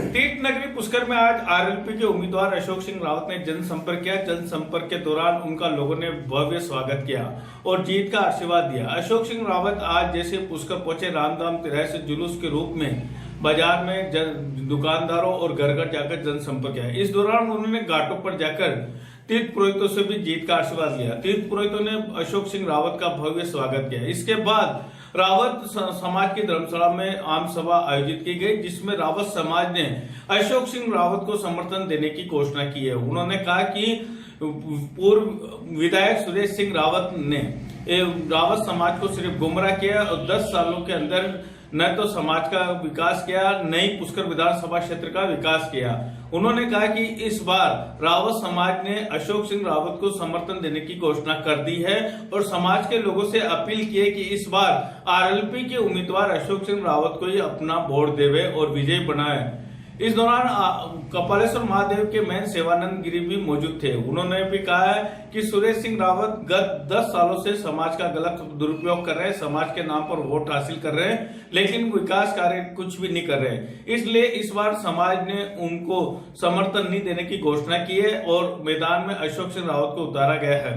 तीर्थ नगरी पुष्कर में आज आरएलपी के उम्मीदवार अशोक सिंह रावत ने जनसंपर्क किया। जनसंपर्क के दौरान उनका लोगों ने भव्य स्वागत किया और जीत का आशीर्वाद दिया। अशोक सिंह रावत आज जैसे पुष्कर पहुंचे, रामधाम तिराहे से जुलूस के रूप में बाजार में दुकानदारों और घर घर जाकर जनसंपर्क किया। इस दौरान उन्होंने घाटों पर जाकर तीर्थ पुरोहितों से भी जीत का आशीर्वाद लिया। तीर्थ पुरोहितों ने अशोक सिंह रावत का भव्य स्वागत किया। इसके बाद रावत समाज की धर्मशाला में आम सभा आयोजित की गई, जिसमें रावत समाज ने अशोक सिंह रावत को समर्थन देने की घोषणा की है। उन्होंने कहा कि पूर्व विधायक सुरेश सिंह रावत ने रावत समाज को सिर्फ गुमराह किया और 10 सालों के अंदर न तो समाज का विकास किया, न ही पुष्कर विधानसभा क्षेत्र का विकास किया। उन्होंने कहा कि इस बार रावत समाज ने अशोक सिंह रावत को समर्थन देने की घोषणा कर दी है और समाज के लोगों से अपील की है कि इस बार आरएलपी के उम्मीदवार अशोक सिंह रावत को ही अपना वोट देवे और विजयी बनाए। इस दौरान कपालेश्वर महादेव के मेन सेवानंद गिरी भी मौजूद थे। उन्होंने भी कहा है कि सुरेश सिंह रावत गत 10 सालों से समाज का गलत दुरुपयोग कर रहे हैं, समाज के नाम पर वोट हासिल कर रहे हैं, लेकिन विकास कार्य कुछ भी नहीं कर रहे हैं। इसलिए इस बार समाज ने उनको समर्थन नहीं देने की घोषणा की है और मैदान में अशोक सिंह रावत को उतारा गया है।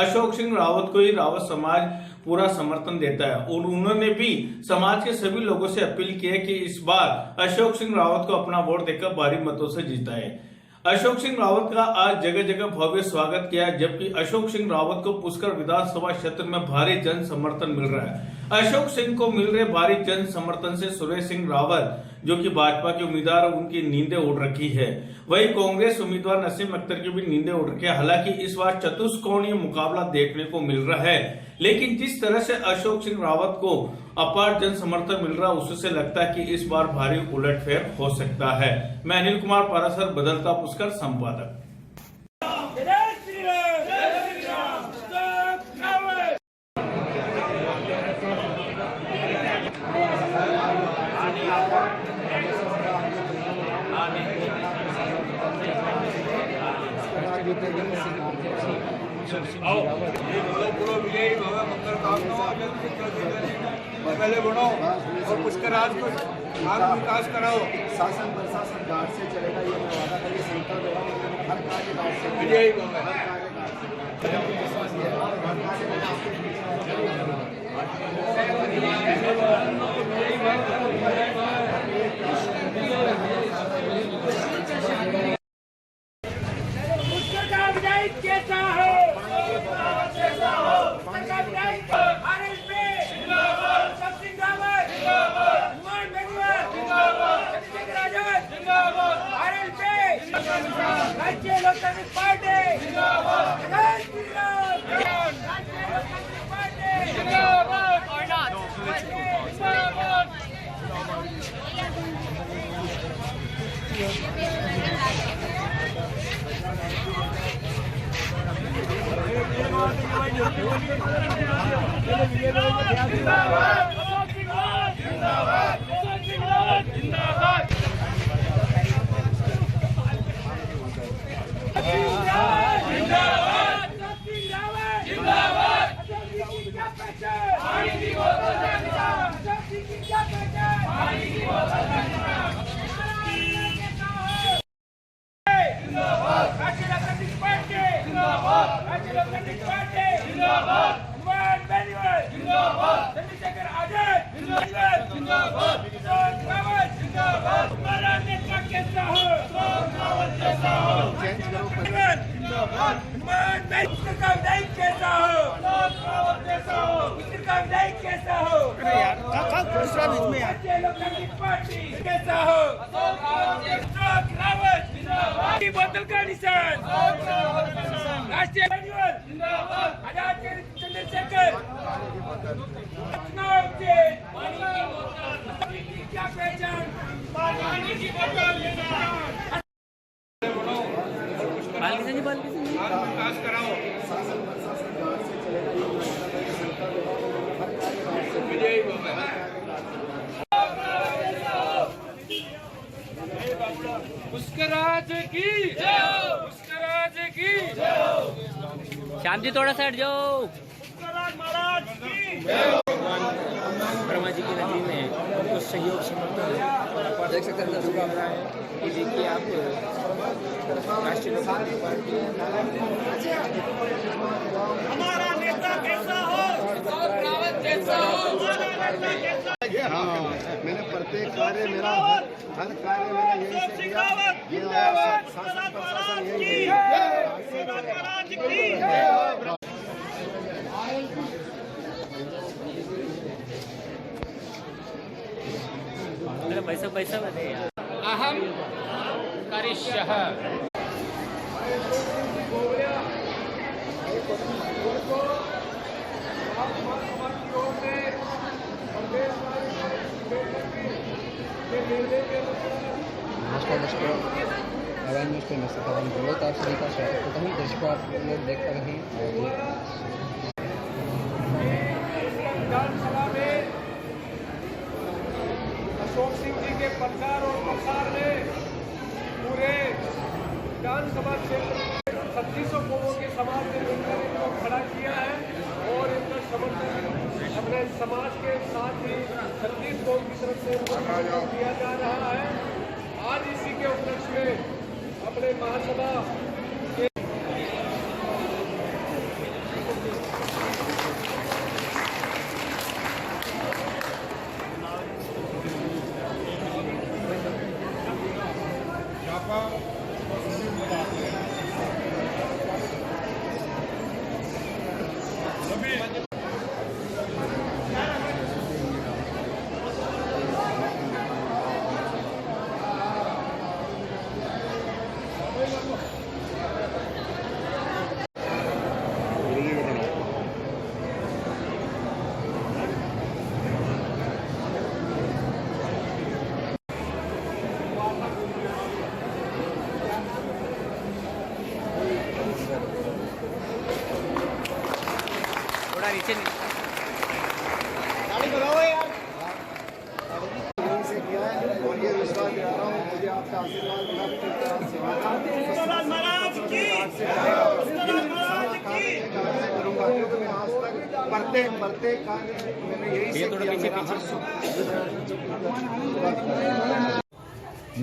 अशोक सिंह रावत को ही रावत समाज पूरा समर्थन देता है और उन्होंने भी समाज के सभी लोगों से अपील की है कि इस बार अशोक सिंह रावत को अपना वोट देकर भारी मतों से जीताए। अशोक सिंह रावत का आज जगह जगह भव्य स्वागत किया, जबकि अशोक सिंह रावत को पुष्कर विधानसभा क्षेत्र में भारी जन समर्थन मिल रहा है। अशोक सिंह को मिल रहे भारी जन समर्थन से सुरेश सिंह रावत, जो कि भाजपा के उम्मीदवार, उनकी नींदें उड़ रखी है। वहीं कांग्रेस उम्मीदवार नसीम अख्तर की भी नींदें उड़ रखी है। हालांकि इस बार चतुष्कोणीय मुकाबला देखने को मिल रहा है, लेकिन जिस तरह से अशोक सिंह रावत को अपार जन समर्थन मिल रहा है, उससे लगता है कि इस बार भारी उलटफेर हो सकता है। मैं अनिल कुमार पारासर, बदलता पुष्कर संपादक। पहले बढ़ो और पुष्कर राज को आप विकास कराओ। शासन प्रशासन गार्ड से चलेगा, ये मैं वादा करके संकल्प ले रहा हूँ। हर कार्य गार्ड से विजयी राज्य लोकतांत्रिक पार्टी जिंदाबाद, राज्य लोकतांत्रिक पार्टी जिंदाबाद, बोतल का निशान राष्ट्रीय आजाद चंद्रशेखर चुनाव के क्या पहचान पानी की बोतल विकास कराओ। विजयी पुष्कर राज की जय हो, पुष्कर राज की जय हो। श्याम जी थोड़ा साइड जाओ। महाराज की ब्रह्मा जी की नगरी में उनको सहयोग समर्थन देख सकते हैं शुभकामनाएं रहा है कि देखिए आप राष्ट्रीय लोक समता पार्टी हमारा नेता कैसा हो रावत जैसा हो हमारा नेता कैसा हाँ, मैंने प्रत्येक कार्य मेरा हर कार्य मेरा यही से किया। ये शासन प्रशासन यही है। पैसा बने अहम करिष्यः नमस्कार अवान न्यूज़ पे मैं सतावन गलत आप सभी का स्वागत करता हूँ। दर्शकों आप लोग देख पा रहे हैं विधानसभा में अशोक सिंह जी के प्रचार और प्रसार ने पूरे विधानसभा क्षेत्र में 3600 कौमों के समाज ने मिलकर इनको खड़ा किया है और इनका समर्थन अपने समाज के साथ ही 36 कौम की तरफ से किया जा रहा है। आज इसी के उपलक्ष्य में अपने महासभा के थोड़ा नीचे यहीं से किया है और ये विश्वास दिला रहा हूँ मुझे आपका आशीर्वाद मिला कि सेवा करूँगा क्योंकि मैं आज तक प्रत्येक कार्य मैंने यही से किया। मेरा हर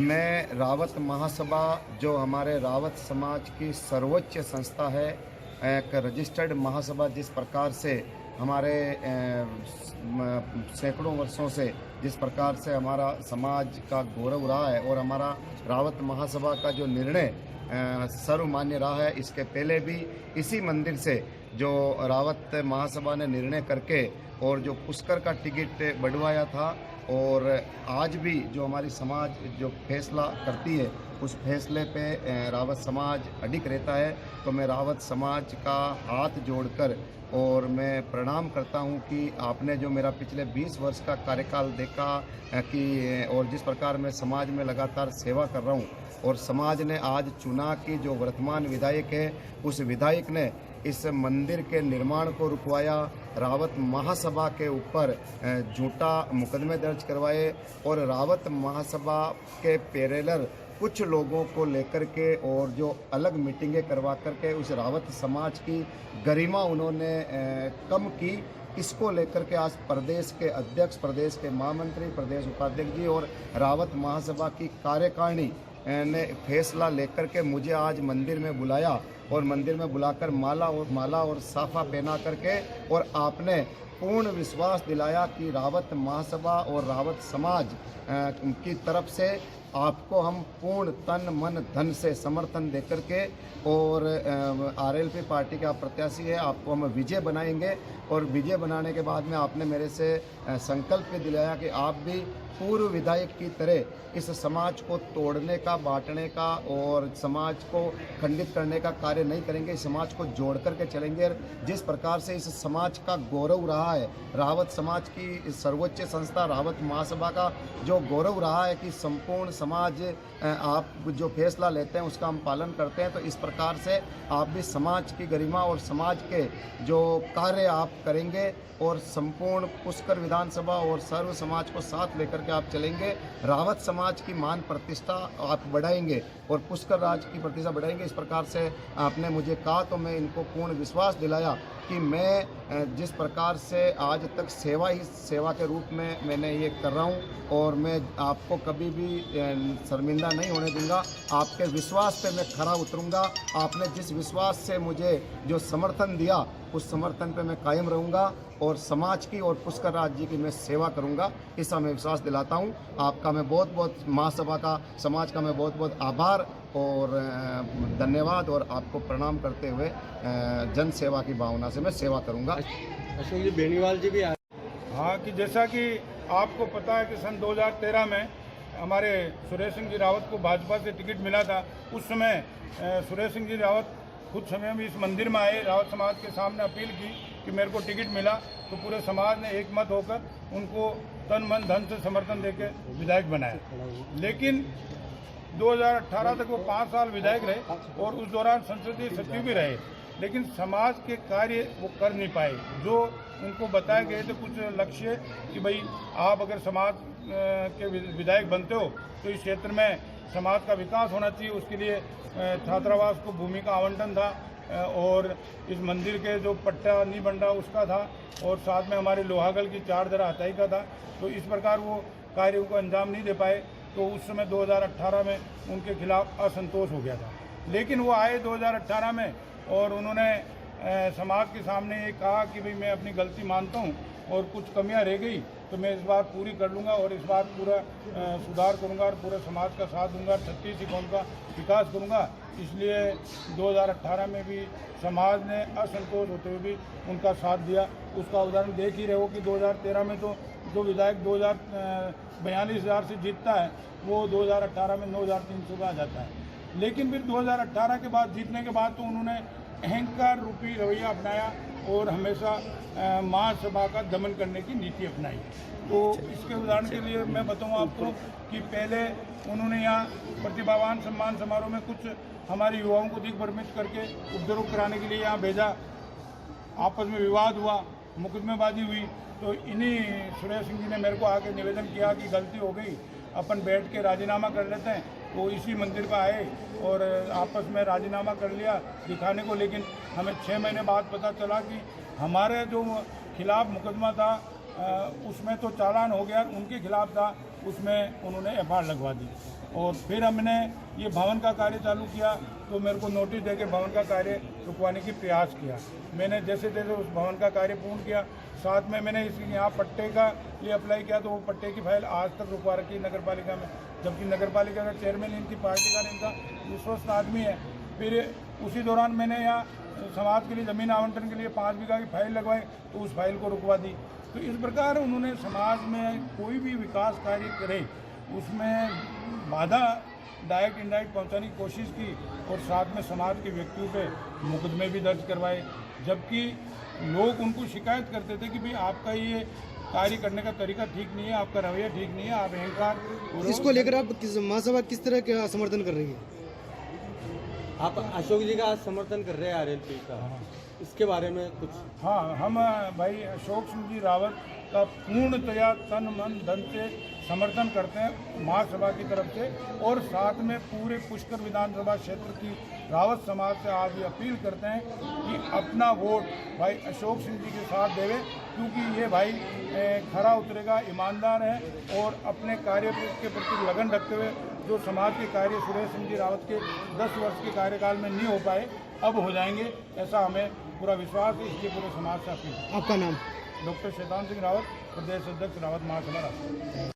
मैं रावत महासभा जो हमारे रावत समाज की सर्वोच्च संस्था है, एक रजिस्टर्ड महासभा, जिस प्रकार से हमारे सैकड़ों वर्षों से जिस प्रकार से हमारा समाज का गौरव रहा है और हमारा रावत महासभा का जो निर्णय सर्वमान्य रहा है। इसके पहले भी इसी मंदिर से जो रावत महासभा ने निर्णय करके और जो पुष्कर का टिकट बढ़वाया था और आज भी जो हमारी समाज जो फैसला करती है उस फैसले पे रावत समाज अडिग रहता है। तो मैं रावत समाज का हाथ जोड़कर और मैं प्रणाम करता हूं कि आपने जो मेरा पिछले 20 वर्ष का कार्यकाल देखा कि और जिस प्रकार मैं समाज में लगातार सेवा कर रहा हूं और समाज ने आज चुना कि जो वर्तमान विधायक है उस विधायक ने इस मंदिर के निर्माण को रुकवाया, रावत महासभा के ऊपर झूठा मुकदमे दर्ज करवाए और रावत महासभा के पैरेलल कुछ लोगों को लेकर के और जो अलग मीटिंगें करवा करके उस रावत समाज की गरिमा उन्होंने कम की। इसको लेकर के आज प्रदेश के अध्यक्ष, प्रदेश के महामंत्री, प्रदेश उपाध्यक्ष जी और रावत महासभा की कार्यकारिणी ने फैसला लेकर के मुझे आज मंदिर में बुलाया और मंदिर में बुलाकर माला और साफा पहना करके और आपने पूर्ण विश्वास दिलाया कि रावत महासभा और रावत समाज की तरफ से आपको हम पूर्ण तन मन धन से समर्थन देकर के और आरएलपी पार्टी के आप प्रत्याशी है, आपको हम विजय बनाएंगे। और विजय बनाने के बाद में आपने मेरे से संकल्प भी दिलाया कि आप भी पूर्व विधायक की तरह इस समाज को तोड़ने का, बांटने का और समाज को खंडित करने का कार्य नहीं करेंगे, इस समाज को जोड़ करके चलेंगे। और जिस प्रकार से इस समाज का गौरव रहा है, रावत समाज की सर्वोच्च संस्था रावत महासभा का जो गौरव रहा है कि संपूर्ण समाज आप जो फैसला लेते हैं उसका हम पालन करते हैं, तो इस प्रकार से आप भी समाज की गरिमा और समाज के जो कार्य आप करेंगे और संपूर्ण पुष्कर विधानसभा और सर्व समाज को साथ लेकर करके आप चलेंगे, रावत समाज की मान प्रतिष्ठा आप बढ़ाएंगे और पुष्कर राज की प्रतिष्ठा बढ़ाएंगे। इस प्रकार से आपने मुझे कहा तो मैं इनको पूर्ण विश्वास दिलाया कि मैं जिस प्रकार से आज तक सेवा ही सेवा के रूप में मैंने ये कर रहा हूँ और मैं आपको कभी भी शर्मिंदा नहीं होने दूंगा। आपके विश्वास पे मैं खरा उतरूंगा। आपने जिस विश्वास से मुझे जो समर्थन दिया उस समर्थन पे मैं कायम रहूंगा और समाज की और पुष्कर राज जी की मैं सेवा करूंगा, इसका मैं विश्वास दिलाता हूं। आपका मैं बहुत बहुत महासभा का, समाज का मैं बहुत बहुत आभार और धन्यवाद और आपको प्रणाम करते हुए जन सेवा की भावना से मैं सेवा करूंगा। अशोक जी बेनीवाल जी भी आए। हाँ, कि जैसा कि आपको पता है कि सन 2013 में हमारे सुरेश सिंह जी रावत को भाजपा से टिकट मिला था। उस समय सुरेश सिंह जी रावत खुद समय में इस मंदिर में आए, रावत समाज के सामने अपील की कि मेरे को टिकट मिला, तो पूरे समाज ने एक मत होकर उनको तन मन धन से समर्थन देकर विधायक बनाया। लेकिन 2018 तक वो 5 साल विधायक रहे और उस दौरान संसदीय सचिव भी रहे, लेकिन समाज के कार्य वो कर नहीं पाए। जो उनको बताए गए थे कुछ लक्ष्य कि भाई आप अगर समाज के विधायक बनते हो तो इस क्षेत्र में समाज का विकास होना चाहिए, उसके लिए छात्रावास को भूमि का आवंटन था और इस मंदिर के जो पट्टा नहीं बन रहा उसका था और साथ में हमारे लोहागल की 4 दरा हटाई का था। तो इस प्रकार वो कार्यों को अंजाम नहीं दे पाए, तो उस समय 2018 में उनके खिलाफ असंतोष हो गया था। लेकिन वो आए 2018 में और उन्होंने समाज के सामने ये कहा कि भाई मैं अपनी गलती मानता हूँ और कुछ कमियां रह गई तो मैं इस बार पूरी कर लूँगा और इस बार पूरा सुधार करूँगा और पूरे समाज का साथ दूंगा, 36 इकाइयों का विकास करूँगा। इसलिए 2018 में भी समाज ने असंतोष होते हुए भी उनका साथ दिया। उसका उदाहरण देख ही रहे हो कि 2013 में तो जो विधायक 42,000 से जीतता है वो 2018 में 9,300 का आ जाता है। लेकिन फिर 2018 के बाद जीतने के बाद तो उन्होंने अहंकार रूपी रवैया अपनाया और हमेशा महासभा का दमन करने की नीति अपनाई। तो इसके उदाहरण के लिए मैं बताऊं आपको कि पहले उन्होंने यहाँ प्रतिभावान सम्मान समारोह में कुछ हमारे युवाओं को दिग्भ्रमित करके उपद्रव कराने के लिए यहाँ भेजा। आपस में विवाद हुआ, मुकदमेबाजी हुई, तो इन्हीं सुरेश सिंह जी ने मेरे को आके निवेदन किया कि गलती हो गई, अपन बैठ के राजीनामा कर लेते हैं। वो इसी मंदिर पर आए और आपस में राजीनामा कर लिया दिखाने को, लेकिन हमें 6 महीने बाद पता चला कि हमारे जो खिलाफ मुकदमा था उसमें तो चालान हो गया, उनके खिलाफ था उसमें उन्होंने एफआईआर लगवा दी। और फिर हमने ये भवन का कार्य चालू किया तो मेरे को नोटिस देके भवन का कार्य रुकवाने की प्रयास किया। मैंने जैसे तैसे उस भवन का कार्य पूर्ण किया। साथ में मैंने इस यहाँ पट्टे का लिए अप्लाई किया तो वो पट्टे की फाइल आज तक रुकवा रखी नगर पालिका में, जबकि नगर पालिका का चेयरमैन इनकी पार्टी का इनका विश्वस्त आदमी है। फिर उसी दौरान मैंने यहाँ समाज के लिए ज़मीन आवंटन के लिए 5 बीघा की फाइल लगवाई तो उस फाइल को रुकवा दी। तो इस प्रकार उन्होंने समाज में कोई भी विकास कार्य करे उसमें बाधा डायरेक्ट इनडायरेक्ट पहुंचाने की कोशिश की और साथ में समाज के व्यक्तियों पे मुकदमे भी दर्ज करवाए, जबकि लोग उनको शिकायत करते थे कि भाई आपका ये कार्य करने का तरीका ठीक नहीं है, आपका रवैया ठीक नहीं है, आप अहंकार। इसको लेकर आप महासभा किस तरह का समर्थन कर रही है? आप अशोक जी का समर्थन कर रहे हैं आरएलपी का, इसके बारे में कुछ? हाँ, हम भाई अशोक सिंह जी रावत का पूर्णतया तन मन धन से समर्थन करते हैं महासभा की तरफ से, और साथ में पूरे पुष्कर विधानसभा क्षेत्र की रावत समाज से आज ये अपील करते हैं कि अपना वोट भाई अशोक सिंह जी के साथ देवे, क्योंकि ये भाई खरा उतरेगा, ईमानदार है और अपने कार्य के प्रति लगन रखते हुए जो समाज के कार्य सुरेश सिंह जी रावत के 10 वर्ष के कार्यकाल में नहीं हो पाए अब हो जाएंगे, ऐसा हमें पूरा विश्वास है। इसलिए पूरे समाज से अपील। आपका नाम? डॉक्टर शैतान सिंह रावत, प्रदेश अध्यक्ष रावत महासभा राष्ट्र।